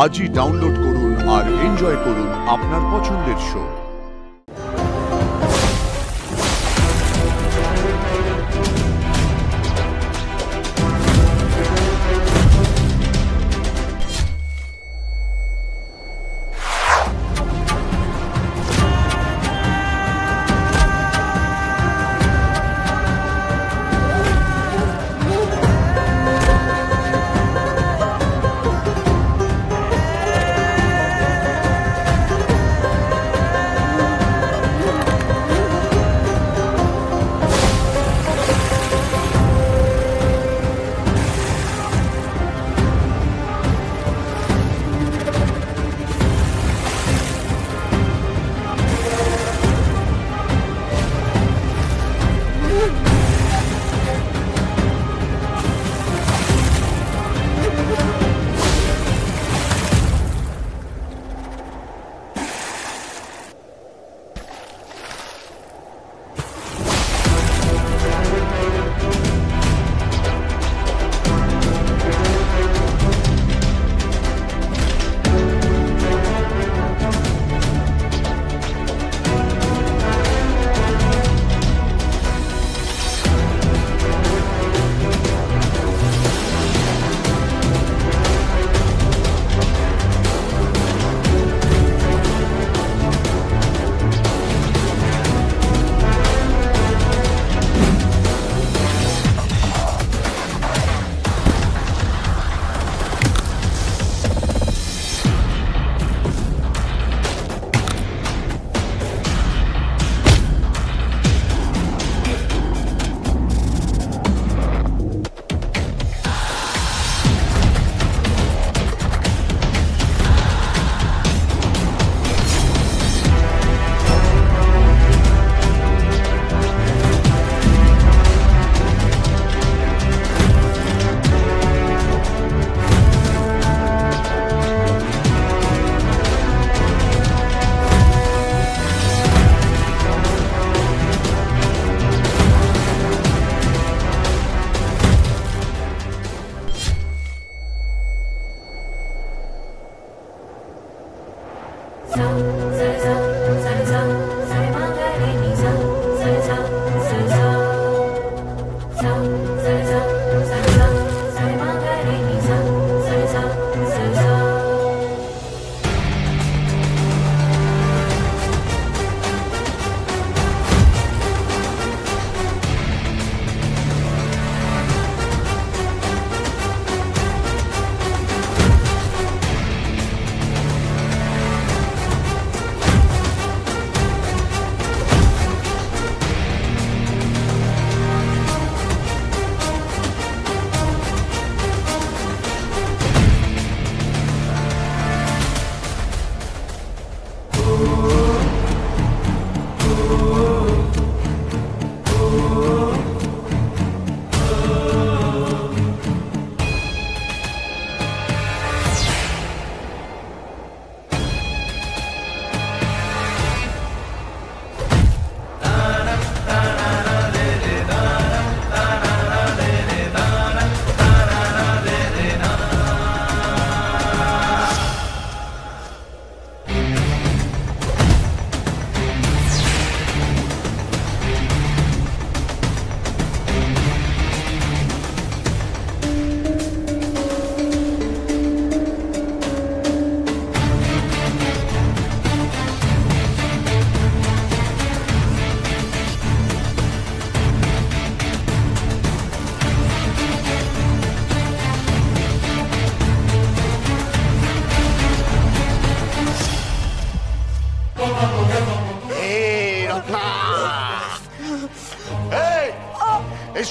আজই ডাউনলোড করুন আর এনজয় করুন আপনার পছন্দের শো।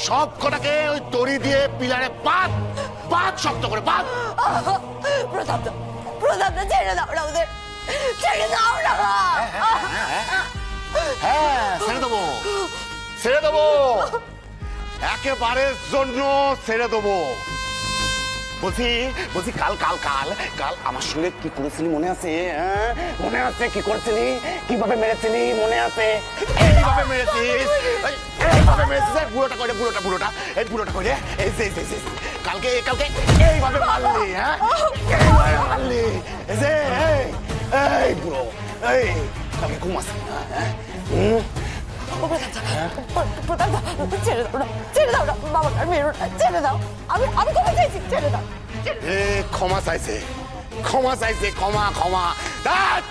সব কটাকে ওই দড়ি দিয়ে পিলারে পাত পাত শক্ত করে পাত। প্রতাপ ছেড়ে দাও না, ওদের ছেড়ে দাও না। হ্যাঁ ছেড়ে দেবো একেবারে জন্য ছেড়ে দেবো। বলছি কাল কাল কাল কাল আমার সঙ্গে কি করেছিলি মনে আছে? মনে আছে কি করেছিলি, কিভাবে মেরেছিলি মনে আছে? এইভাবে মেরেছিস, এইভাবে মেরেছিস। বুড়োটা করে বুড়োটা এই বুড়োটা করে এই কালকে এইভাবে মারলি। এইভাবে মারলি। এই কালকে ঘুম আছে ছেড়ে দাও না, ছেড়ে দাও না, বাবাকে আর মেরো না, ছেড়ে দাও। আমি ক্ষমা চাইছি, ছেড়ে দাও। এ ক্ষমা চাইছে, ক্ষমা চাইছে, ক্ষমা ক্ষমা। ধ্যাৎ,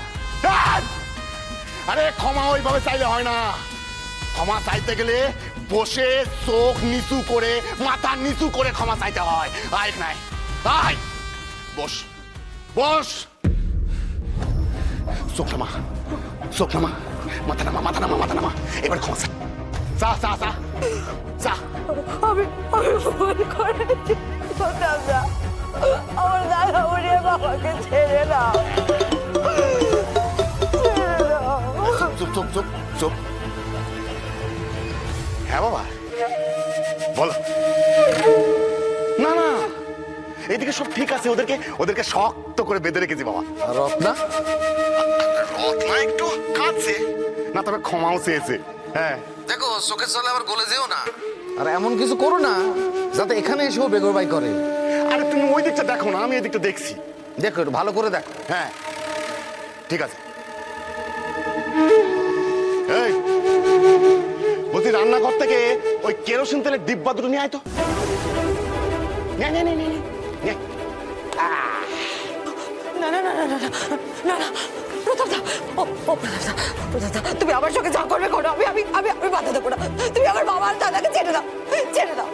ধ্যাৎ। আরে ক্ষমা ওইভাবে চাইলে হয় না। ক্ষমা চাইতে গেলে বসে চোখ নিচু করে মাথা নিচু করে ক্ষমা চাইতে হয়। আয় নাই আয় বস বস চোখ নামা, চোখ নামা, মাথা নামা, মাথা নামা, মাথা নামা। এবার ক্ষমা চা চা চা চা চা। আমি ভুল করেছি, দাদা। আমার দাদা উড়িয়ে বাবাকে ছেড়ে দাও, ছেড়ে দাও। চুপ চুপ চুপ চুপ। হ্যাঁ বাবা বলো। না না এইদিকে সব ঠিক আছে, ওদেরকে শক্ত করে বেঁধে রেখেছি বাবা। রত্না রত্না একটু কাঁদছে না, তবে ক্ষমাও চেয়েছে। হ্যাঁ দেখো চোখের চলে আবার গলে যেও না, আর এমন কিছু করো না যাতে এখানে এসেও বেগরবাই করে। আরে তুমি ওই দিকটা দেখো না, আমি এই দিকটা দেখছি। দেখো একটু ভালো করে দেখো। হ্যাঁ ঠিক আছে। এই বলছি রান্নাঘর থেকে ওই কেরোসিন তেলের ডিব্বা দুটো নিয়ে আয় তো। নে, নে, নে, নে, নে, নে। না না না না না না না, প্রতাপ দা, ও প্রতাপ দা, প্রতাপ দা, তুমি আমার সঙ্গে যা করবে করো, আমি আমি আমি আমি বাধা দেবো না। তুমি আমার বাবা আর দাদাকে ছেড়ে দাও, ছেড়ে দাও।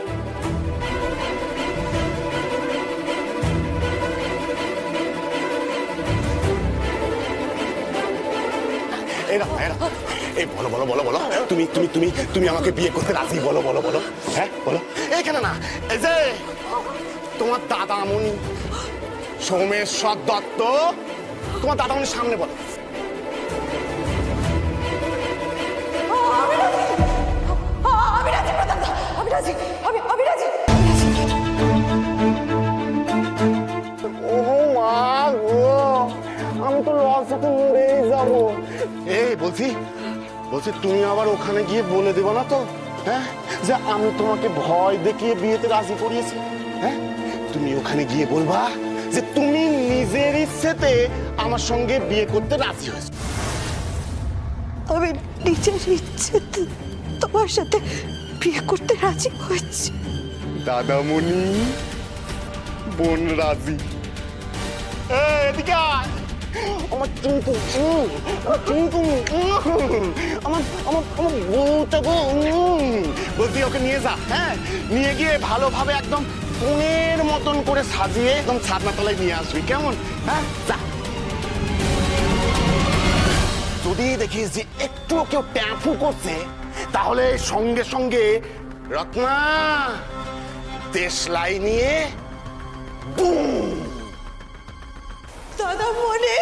এরা এরা এই বলো বলো বলো বলো, তুমি তুমি তুমি তুমি আমাকে বিয়ে করতে রাজি? বলো বলো বলো। হ্যাঁ বলো। এইখানে না, এই যে তোমার দাদামণি সোমেশ্বর দত্ত, তোমার দাদামণির সামনে বলো। আমি রাজি প্রতাপ দা, আমি রাজি, আমি রাজি। ও মা গো, আমি তো লজ্জাতে মরেই যাবো। এই বলছি বলছি তুমি আবার ওখানে গিয়ে বলে দেবো না তো, হ্যাঁ, যে আমি তোমাকে ভয় দেখিয়ে বিয়েতে রাজি করিয়েছি? হ্যাঁ, তুমি ওখানে গিয়ে বলবা যে তুমি নিজের ইচ্ছেতে আমার সঙ্গে বিয়ে করতে রাজি হয়েছো। আমি নিজের ইচ্ছেতে তোমার সাথে বিয়ে করতে রাজি হয়েছি। দাদামণি বোন রাজি। এদিকে আয়। আমার চুমকু, আমার চুমকু, আমার আমার আমার বউটা গো। বলছি ওকে নিয়ে যা, হ্যাঁ, নিয়ে গিয়ে ভালোভাবে একদম কোণের মতন করে সাজিয়ে একদম ছাদনা তলায় নিয়ে আসবি, কেমন? হ্যাঁ যা। যদি দেখিস যে একটু কেউ ট্যাফু করছে, তাহলে সঙ্গে সঙ্গে রত্না দেশলাই নিয়ে বুম। দাদা মনে